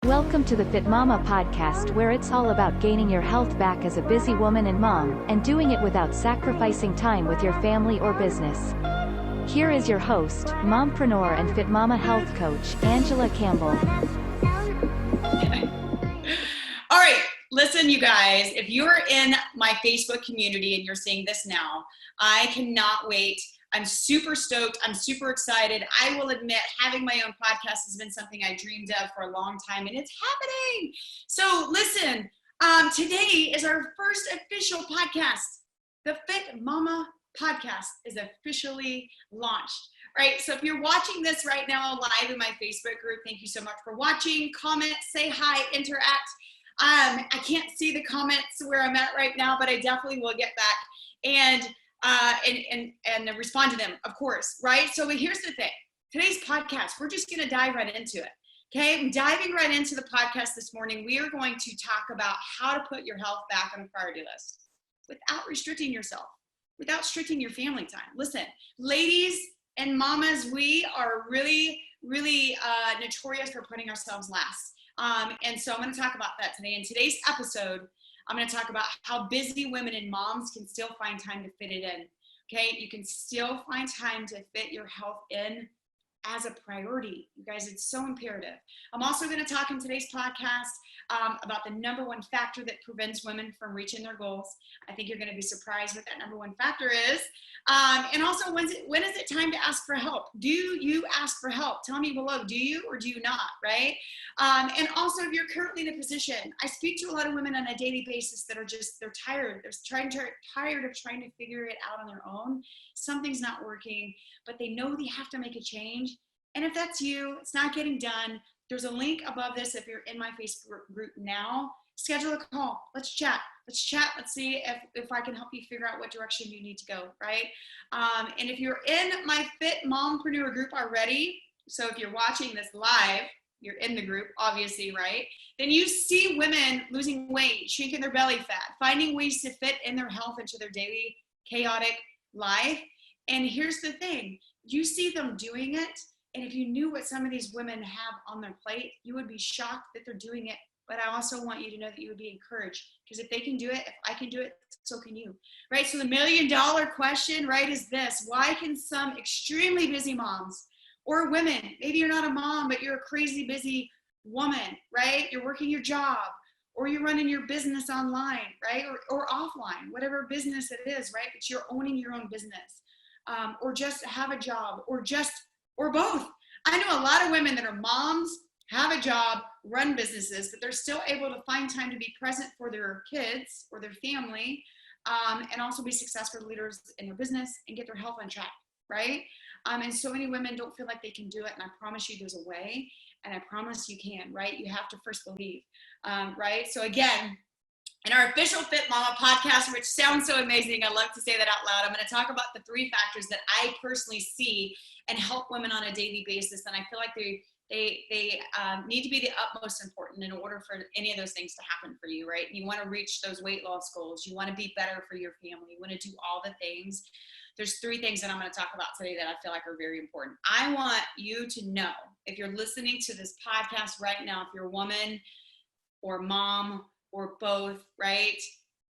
Welcome to the Fit Mama podcast, where it's all about gaining your health back as a busy woman and mom, and doing it without sacrificing time with your family or business. Here is your host, mompreneur and Fit Mama health coach, Angela Campbell. All right, listen, you guys, if you're in my Facebook community and you're seeing this now, I cannot wait. I'm super stoked. I'm super excited. I will admit, having my own podcast has been something I dreamed of for a long time, and it's happening. So listen, today is our first official podcast. The Fit Mama podcast is officially launched. All right, so if you're watching this right now live in my Facebook group, thank you so much for watching. Comment, say hi, interact. I can't see the comments where I'm at right now, but I definitely will get back and respond to them, of course, right? So here's the thing. Today's podcast, we're just going to dive right into it. Okay, I'm diving right into the podcast this morning. We are going to talk about how to put your health back on the priority list without restricting yourself, without restricting your family time. Listen, ladies and mamas, we are really notorious for putting ourselves last. And so I'm going to talk about that today. In today's episode, I'm going to talk about how busy women and moms can still find time to fit it in. Okay, you can still find time to fit your health in as a priority. You guys, it's so imperative. I'm also going to talk in today's podcast about the number one factor that prevents women from reaching their goals. I think you're going to be surprised what that number one factor is. And also, when is it time to ask for help? Do you ask for help? Tell me below, do you or do you not, right? And also, if you're currently in a position, I speak to a lot of women on a daily basis that are they're tired. They're tired of trying to figure it out on their own. Something's not working, but they know they have to make a change. And if that's you, it's not getting done, there's a link above this. If you're in my Facebook group now, schedule a call. Let's chat. Let's see if I can help you figure out what direction you need to go, right? And if you're in my Fit Mompreneur group already, so if you're watching this live, you're in the group, obviously, right? Then you see women losing weight, shrinking their belly fat, finding ways to fit in their health into their daily chaotic life. And here's the thing, you see them doing it. And if you knew what some of these women have on their plate, you would be shocked that they're doing it. But I also want you to know that you would be encouraged, because if they can do it, if I can do it, so can you, right? So the $1 million question, right, is this: why can some extremely busy moms or women, maybe you're not a mom, but you're a crazy busy woman, right? You're working your job, or you're running your business online, right? Or offline, whatever business it is, right? But you're owning your own business, or just have a job, or both. I know a lot of women that are moms, have a job, run businesses, but they're still able to find time to be present for their kids or their family, and also be successful leaders in their business and get their health on track, right? And so many women don't feel like they can do it, and I promise you there's a way, and I promise you can, right? You have to first believe, right? So again, in our official Fit Mama podcast, which sounds so amazing, I love to say that out loud, I'm going to talk about the 3 factors that I personally see and help women on a daily basis. And I feel like they need to be the utmost important in order for any of those things to happen for you, right? You want to reach those weight loss goals. You want to be better for your family. You want to do all the things. There's 3 things that I'm going to talk about today that I feel like are very important. I want you to know, if you're listening to this podcast right now, if you're a woman or mom or both, right?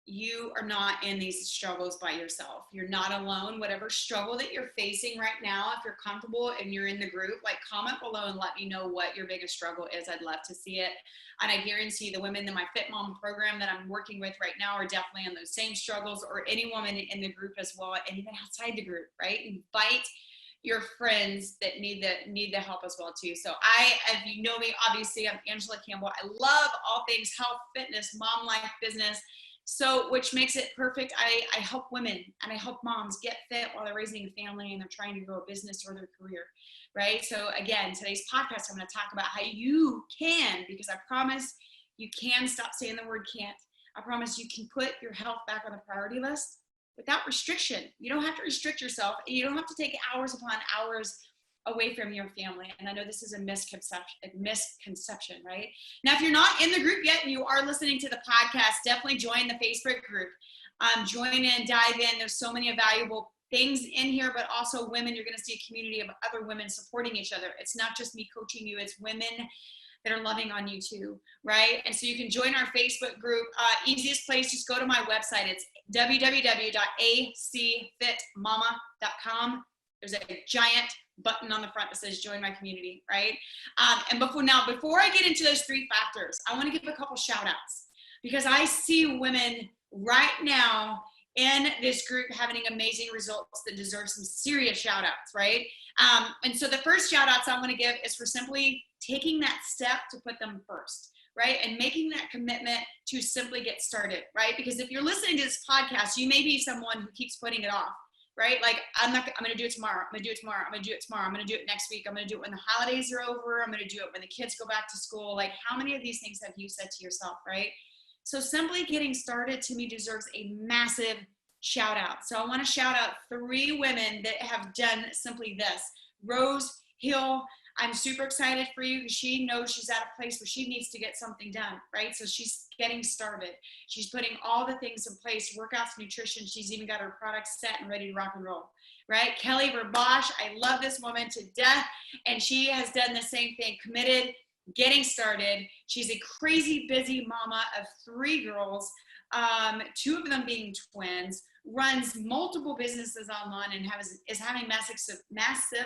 You are not in these struggles by yourself. You're not alone. Whatever struggle that you're facing right now, if you're comfortable and you're in the group, like, comment below and let me know what your biggest struggle is. I'd love to see it. And I guarantee the women in my Fit Mom program that I'm working with right now are definitely in those same struggles, or any woman in the group as well, and even outside the group, right? Invite your friends that need the help as well too. So if you know me, obviously I'm Angela Campbell. I love all things health, fitness, mom life, business. So, which makes it perfect. I help women and I help moms get fit while they're raising a family and they're trying to grow a business or their career, right? So again, today's podcast, I'm going to talk about how you can, because I promise you can stop saying the word can't. I promise you can put your health back on the priority list without restriction. You don't have to restrict yourself. You don't have to take hours upon hours away from your family. And I know this is a misconception, right? Now, if you're not in the group yet and you are listening to the podcast, definitely join the Facebook group. Join in, dive in. There's so many valuable things in here, but also women. You're going to see a community of other women supporting each other. It's not just me coaching you. It's women that are loving on you too, right? And so you can join our Facebook group. Easiest place, just go to my website. It's www.acfitmama.com. There's a giant button on the front that says join my community, right? And before I get into those 3 factors, I want to give a couple shout outs, because I see women right now in this group having amazing results that deserve some serious shout outs, right? And so the first shout outs I want to give is for simply taking that step to put them first, right? And making that commitment to simply get started, right? Because if you're listening to this podcast, you may be someone who keeps putting it off, right? Like, I'm going to do it tomorrow. I'm going to do it tomorrow. I'm going to do it tomorrow. I'm going to do it next week. I'm going to do it when the holidays are over. I'm going to do it when the kids go back to school. Like, how many of these things have you said to yourself, right? So simply getting started to me deserves a massive shout out. So I want to shout out 3 women that have done simply this. Rose Hill, I'm super excited for you because she knows she's at a place where she needs to get something done, right? So she's getting started. She's putting all the things in place, workouts, nutrition. She's even got her products set and ready to rock and roll, right? Kelly Verbosch, I love this woman to death. And she has done the same thing, committed, getting started. She's a crazy busy mama of 3 girls, 2 of them being twins, runs multiple businesses online and is having massive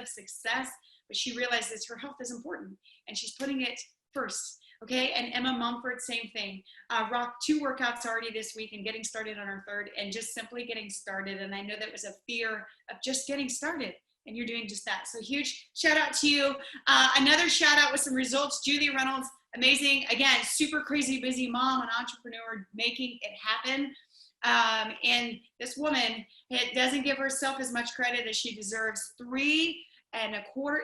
success. But she realizes her health is important and she's putting it first. Okay. And Emma Mumford, same thing. Rocked 2 workouts already this week and getting started on her 3rd, and just simply getting started. And I know that was a fear of just getting started, and you're doing just that. So huge shout out to you. Another shout out with some results, Julie Reynolds, amazing. Again, super crazy busy mom, an entrepreneur, making it happen. And this woman doesn't give herself as much credit as she deserves. 3¼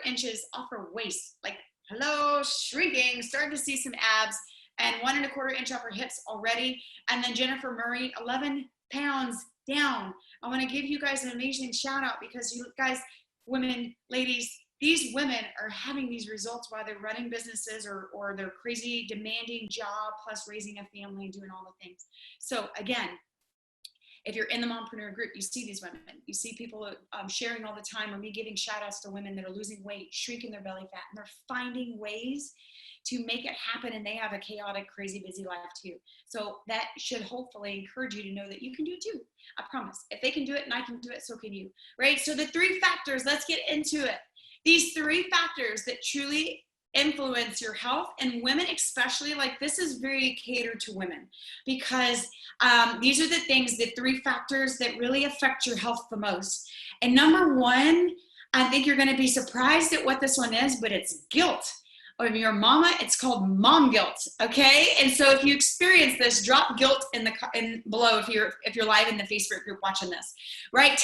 inches off her waist, like, hello, shrinking, starting to see some abs, and 1¼ inch off her hips already. And then Jennifer Murray, 11 pounds down. I want to give you guys an amazing shout out, because you guys, women, ladies, these women are having these results while they're running businesses or their crazy demanding job, plus raising a family and doing all the things. So again, if you're in the mompreneur group, you see these women. You see people sharing all the time, or me giving shout outs to women that are losing weight, shrinking their belly fat, and they're finding ways to make it happen. And they have a chaotic, crazy, busy life too. So that should hopefully encourage you to know that you can do it too. I promise. If they can do it and I can do it, so can you, right? So the 3 factors, let's get into it. These 3 factors that truly influence your health, and women especially, like, this is very catered to women, because these are the things, the 3 factors that really affect your health the most. And number 1, I think you're going to be surprised at what this one is, but it's guilt. Or if you're a mama, it's called mom guilt. Okay. And so if you experience this, drop guilt in below if you're live in the Facebook group watching this, right?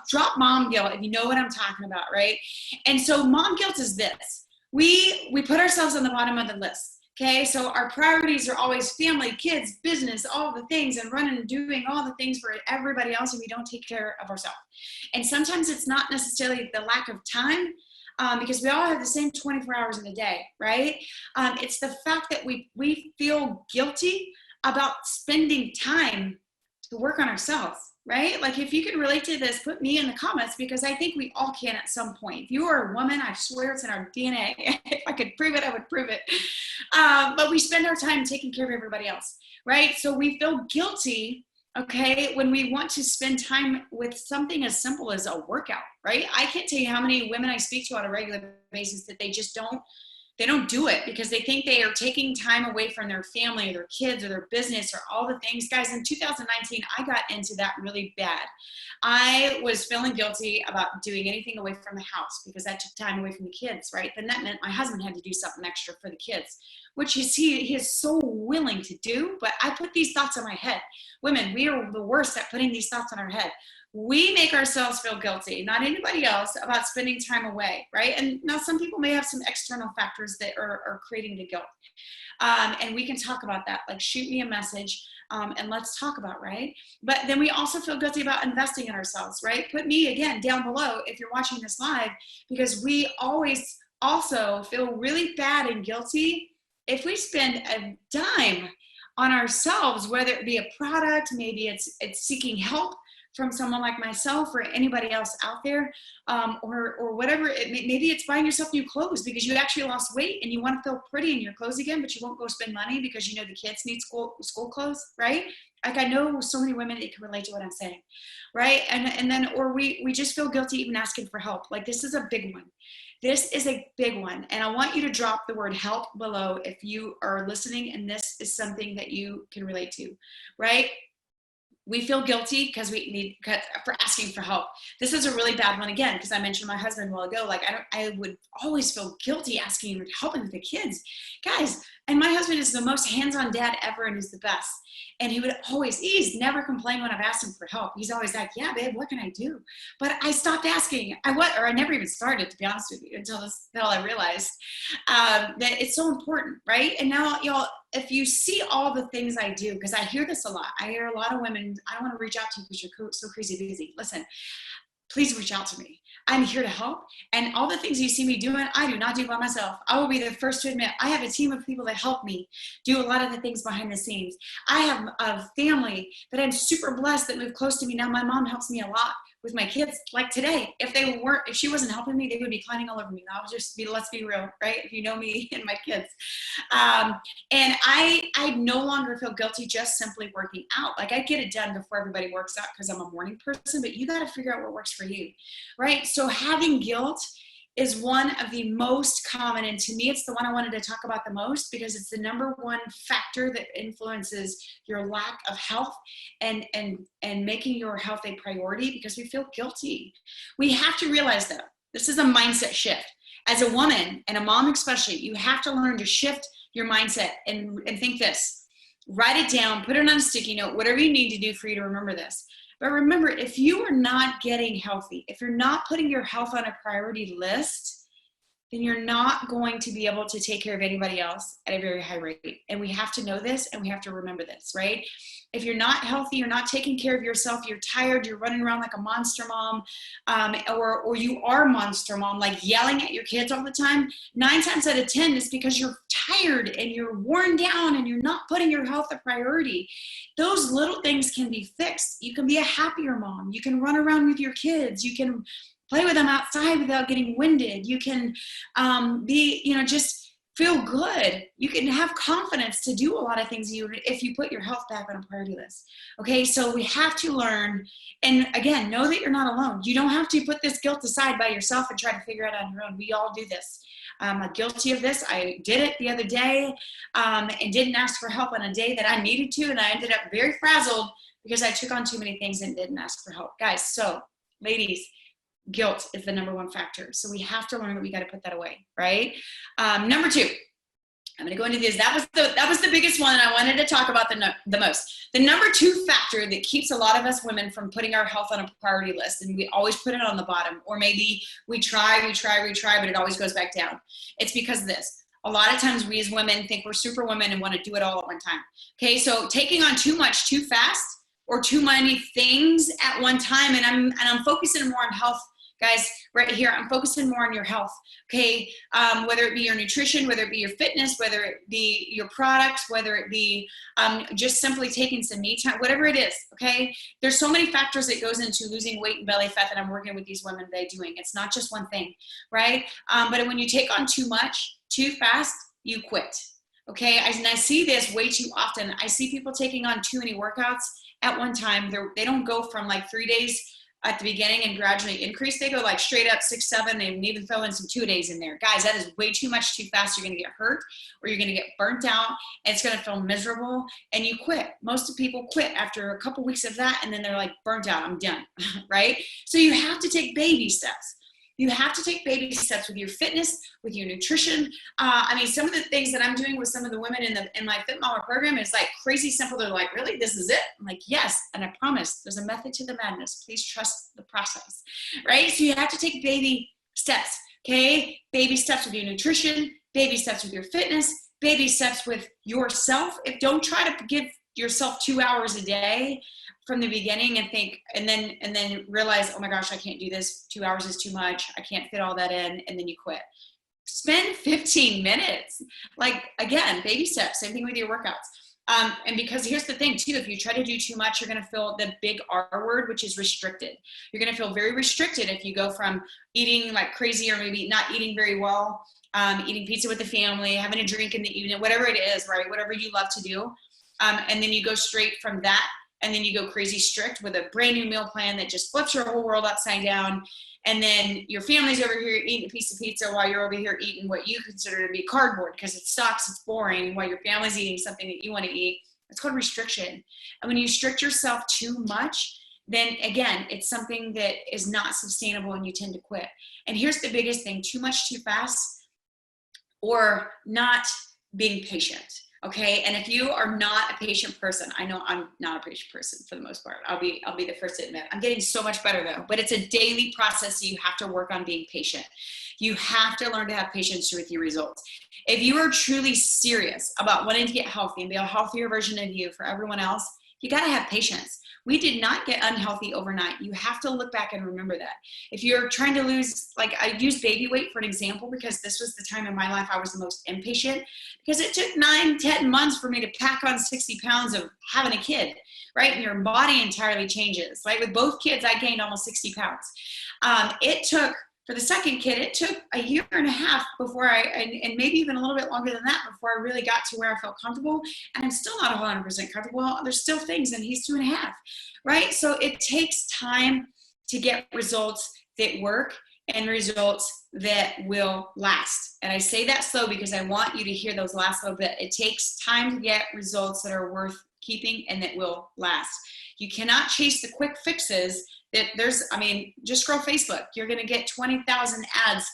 Drop mom guilt if you know what I'm talking about, right? And so mom guilt is this. We put ourselves on the bottom of the list. Okay, so our priorities are always family, kids, business, all the things, and running and doing all the things for everybody else, and we don't take care of ourselves. And sometimes it's not necessarily the lack of time, because we all have the same 24 hours in a day, right? It's the fact that we feel guilty about spending time to work on ourselves, right? Like, if you can relate to this, put me in the comments, because I think we all can at some point. If you are a woman, I swear it's in our DNA. If I could prove it, I would prove it. But we spend our time taking care of everybody else, right? So we feel guilty, okay, when we want to spend time with something as simple as a workout, right? I can't tell you how many women I speak to on a regular basis that they just don't do it because they think they are taking time away from their family or their kids or their business or all the things. Guys, in 2019, I got into that really bad. I was feeling guilty about doing anything away from the house because that took time away from the kids, right? Then that meant my husband had to do something extra for the kids, which he is so willing to do, but I put these thoughts in my head. Women, we are the worst at putting these thoughts in our head. We make ourselves feel guilty, not anybody else, about spending time away, right? And now some people may have some external factors that are creating the guilt. And we can talk about that. Like, shoot me a message and let's talk about, right? But then we also feel guilty about investing in ourselves, right? Put me, again, down below if you're watching this live, because we always also feel really bad and guilty if we spend a dime on ourselves, whether it be a product, maybe it's seeking help from someone like myself or anybody else out there, or whatever. Maybe it's buying yourself new clothes because you actually lost weight and you want to feel pretty in your clothes again, but you won't go spend money because you know the kids need school clothes, right? Like I know so many women that can relate to what I'm saying, right? And then, or we just feel guilty even asking for help. Like this is a big one. This is a big one. And I want you to drop the word help below if you are listening and this is something that you can relate to, right? We feel guilty because for asking for help. This is a really bad one again, because I mentioned my husband a while ago. Like I would always feel guilty asking him to help with the kids, guys. And my husband is the most hands-on dad ever and is the best. And he's never complained when I've asked him for help. He's always like, yeah, babe, what can I do? But I stopped asking. I never even started, to be honest with you, until I realized that it's so important, right? And now, y'all, if you see all the things I do, because I hear this a lot. I hear a lot of women, I don't want to reach out to you because you're so crazy busy. Listen, please reach out to me. I'm here to help. And all the things you see me doing, I do not do by myself. I will be the first to admit I have a team of people that help me do a lot of the things behind the scenes. I have a family that I'm super blessed that moved close to me. Now my mom helps me a lot with my kids. Like today, if she wasn't helping me, they would be climbing all over me. Let's be real, right? If you know me and my kids. And I no longer feel guilty just simply working out. Like I get it done before everybody works out because I'm a morning person, but you got to figure out what works for you, right? So having guilt is one of the most common, and to me, it's the one I wanted to talk about the most because it's the number one factor that influences your lack of health and making your health a priority because we feel guilty. We have to realize though, this is a mindset shift. As a woman and a mom especially, you have to learn to shift your mindset and think this. Write it down, put it on a sticky note, whatever you need to do for you to remember this. But remember, if you are not getting healthy, if you're not putting your health on a priority list, then you're not going to be able to take care of anybody else at a very high rate. And we have to know this and we have to remember this, right? If you're not healthy, you're not taking care of yourself, you're tired, you're running around like a monster mom, or you are a monster mom, like yelling at your kids all the time, 9 times out of 10 is because you're tired and you're worn down and you're not putting your health a priority. Those little things can be fixed. You can be a happier mom. You can run around with your kids. You can play with them outside without getting winded. You can just feel good. You can have confidence to do a lot of things if you put your health back on a priority list. Okay, so we have to learn, and again, know that you're not alone. You don't have to put this guilt aside by yourself and try to figure it out on your own. We all do this. I'm guilty of this. I did it the other day and didn't ask for help on a day that I needed to, and I ended up very frazzled because I took on too many things and didn't ask for help. Guys, so ladies, guilt is the number one factor. So we have to learn that we got to put that away, right? Number 2, I'm going to go into this. That was the biggest one I wanted to talk about the most. The number 2 factor that keeps a lot of us women from putting our health on a priority list, and we always put it on the bottom, or maybe we try, but it always goes back down. It's because of this. A lot of times we as women think we're super women and want to do it all at one time. Okay, so taking on too much too fast or too many things at one time, and I'm focusing more on health. Guys, right here, I'm focusing more on your health, okay? Whether it be your nutrition, whether it be your fitness, whether it be your products, whether it be just simply taking some me time, whatever it is, okay? There's so many factors that goes into losing weight and belly fat that I'm working with these women today doing. It's not just one thing, right? But when you take on too much, too fast, you quit, okay? And I see this way too often. I see people taking on too many workouts at one time. They don't go from like 3 days at the beginning and gradually increase. They go like straight up 6, 7, and even throw in some 2 days in there. Guys, that is way too much too fast. You're gonna get hurt or you're gonna get burnt out and it's gonna feel miserable and you quit. Most of people quit after a couple weeks of that and then they're like, burnt out, I'm done, right? So you have to take baby steps. You have to take baby steps with your fitness, with your nutrition. Some of the things that I'm doing with some of the women in my Fit Mama program is like crazy simple. They're like, really, this is it? I'm like, yes. And I promise there's a method to the madness. Please trust the process, right? So you have to take baby steps, okay? Baby steps with your nutrition, baby steps with your fitness, baby steps with yourself. Don't try to give yourself 2 hours a day from the beginning and think, and then realize, oh my gosh, I can't do this. 2 hours is too much. I can't fit all that in. And then you quit. Spend 15 minutes. Like, again, baby steps, same thing with your workouts. And because here's the thing too, if you try to do too much, you're going to feel the big R word, which is restricted. You're going to feel very restricted if you go from eating like crazy or maybe not eating very well, eating pizza with the family, having a drink in the evening, whatever it is, right? Whatever you love to do. And then you go straight from that. And then you go crazy strict with a brand new meal plan that just flips your whole world upside down. And then your family's over here eating a piece of pizza while you're over here eating what you consider to be cardboard because it sucks, it's boring, while your family's eating something that you want to eat. It's called restriction. And when you restrict yourself too much, then again, it's something that is not sustainable and you tend to quit. And here's the biggest thing, too much too fast or not being patient. Okay, and if you are not a patient person, I know I'm not a patient person for the most part. I'll be the first to admit. I'm getting so much better though, but it's a daily process. So you have to work on being patient. You have to learn to have patience with your results. If you are truly serious about wanting to get healthy and be a healthier version of you for everyone else, you got to have patience. We did not get unhealthy overnight. You have to look back and remember that. If you're trying to lose, like I use baby weight for an example, because this was the time in my life I was the most impatient, because it took 9-10 months for me to pack on 60 pounds of having a kid, right? And your body entirely changes. Like with both kids, I gained almost 60 pounds. It took, for the second kid, it took a year and a half before and maybe even a little bit longer than that before I really got to where I felt comfortable. And I'm still not 100% comfortable. There's still things, and he's 2.5, right? So it takes time to get results that work and results that will last. And I say that slow because I want you to hear those last little bit. It takes time to get results that are worth keeping and that will last. You cannot chase the quick fixes. Just scroll Facebook. You're going to get 20,000 ads,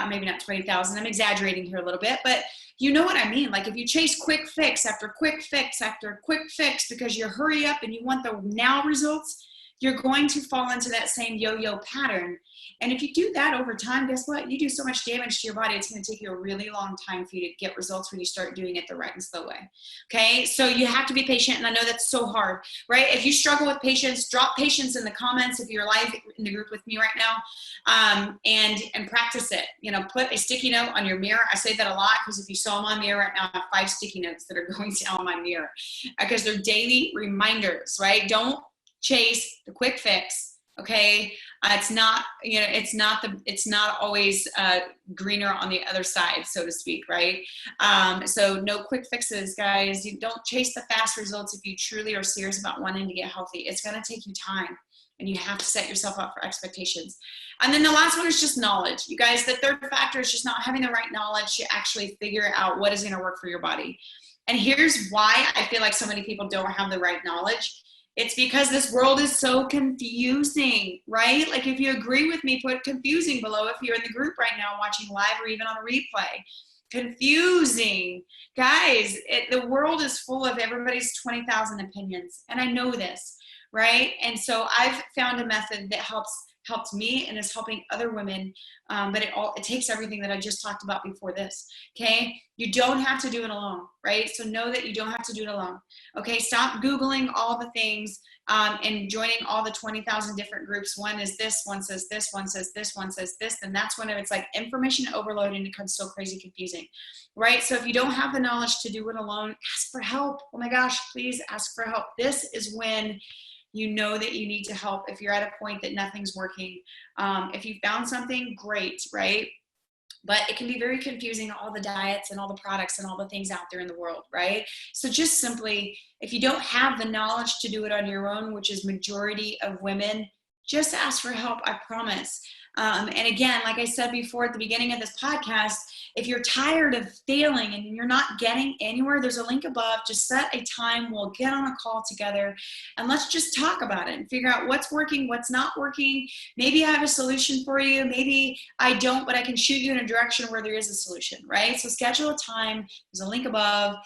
maybe not 20,000. I'm exaggerating here a little bit, but you know what I mean. Like if you chase quick fix after quick fix after quick fix because you hurry up and you want the now results, you're going to fall into that same yo-yo pattern. And if you do that over time, guess what? You do so much damage to your body, it's going to take you a really long time for you to get results when you start doing it the right and slow way. Okay, so you have to be patient, and I know that's so hard, right? If you struggle with patience, drop patience in the comments if you're live in the group with me right now, and practice it. You know, put a sticky note on your mirror. I say that a lot because if you saw my mirror right now, I have 5 sticky notes that are going down on my mirror because they're daily reminders, right? Don't chase the quick fix. Okay, it's not always greener on the other side, so to speak, right? So no quick fixes, guys. You don't chase the fast results if you truly are serious about wanting to get healthy. It's going to take you time, and you have to set yourself up for expectations. And then the last one is just knowledge. You guys, the third factor is just not having the right knowledge to actually figure out what is going to work for your body. And here's why I feel like so many people don't have the right knowledge. It's because this world is so confusing, right? Like if you agree with me, put confusing below if you're in the group right now watching live or even on a replay. Confusing. Guys, the world is full of everybody's 20,000 opinions. And I know this, right? And so I've found a method that helped me and is helping other women, but it takes everything that I just talked about before this, okay? You don't have to do it alone, right? So know that you don't have to do it alone, okay? Stop Googling all the things and joining all the 20,000 different groups. One is this, one says this, one says this, one says this, and that's when it's like information overload and it becomes so crazy confusing, right? So if you don't have the knowledge to do it alone, ask for help. Oh my gosh, please ask for help. This is when you know that you need to help if you're at a point that nothing's working. If you found something, great, right? But it can be very confusing, all the diets and all the products and all the things out there in the world, right? So just simply, if you don't have the knowledge to do it on your own, which is majority of women, just ask for help, I promise. And again, like I said before at the beginning of this podcast, if you're tired of failing and you're not getting anywhere, there's a link above. Just set a time. We'll get on a call together and let's just talk about it and figure out what's working, what's not working. Maybe I have a solution for you. Maybe I don't, but I can shoot you in a direction where there is a solution, right? So schedule a time. There's a link above.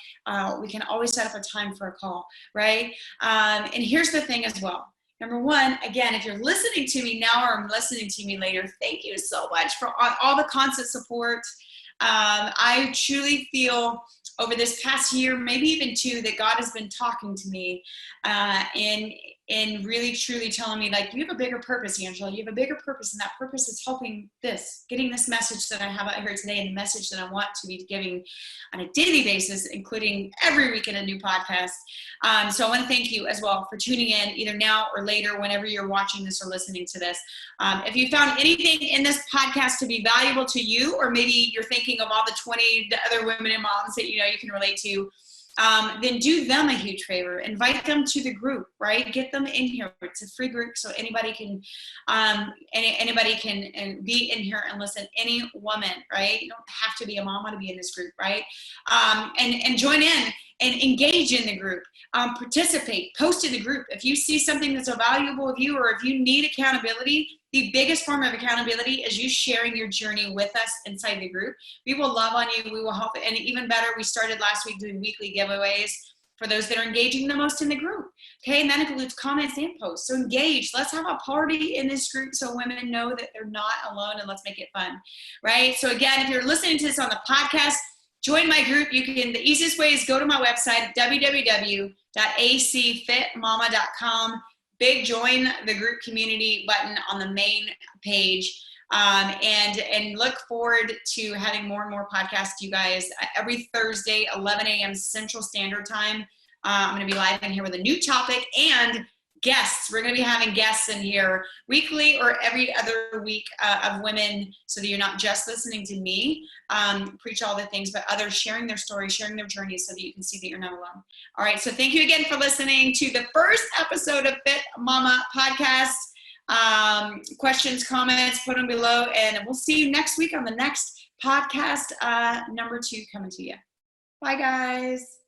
We can always set up a time for a call, right? And here's the thing as well. Number one, again, if you're listening to me now or listening to me later, thank you so much for all the constant support. I truly feel over this past year, maybe even 2, that God has been talking to me in really truly telling me, like, you have a bigger purpose, Angela. You have a bigger purpose, and that purpose is helping getting this message that I have out here today, and the message that I want to be giving on a daily basis, including every week in a new podcast. So I want to thank you as well for tuning in, either now or later, whenever you're watching this or listening to this. If you found anything in this podcast to be valuable to you, or maybe you're thinking of all the 20 other women and moms that you can relate to, then do them a huge favor. Invite them to the group, right? Get them in here. It's a free group, so anybody can be in here and listen. Any woman, right? You don't have to be a mom to be in this group, right? And join in and engage in the group. Participate. Post in the group. If you see something that's valuable of you, or if you need accountability, the biggest form of accountability is you sharing your journey with us inside the group. We will love on you. We will help. And even better, we started last week doing weekly giveaways for those that are engaging the most in the group. Okay, and that includes comments and posts. So engage. Let's have a party in this group so women know that they're not alone, and let's make it fun, right? So again, if you're listening to this on the podcast, join my group. The easiest way is go to my website, www.acfitmama.com. Big join the group community button on the main page. And look forward to having more and more podcasts, you guys. Every Thursday, 11 a.m. Central Standard Time. I'm going to be live in here with a new topic and guests. We're going to be having guests in here weekly or every other week of women, so that you're not just listening to me preach all the things, but others sharing their stories, sharing their journeys, so that you can see that you're not alone. All right. So thank you again for listening to the first episode of Fit Mama Podcast. Questions, comments, put them below, and we'll see you next week on the next podcast, number 2 coming to you. Bye, guys.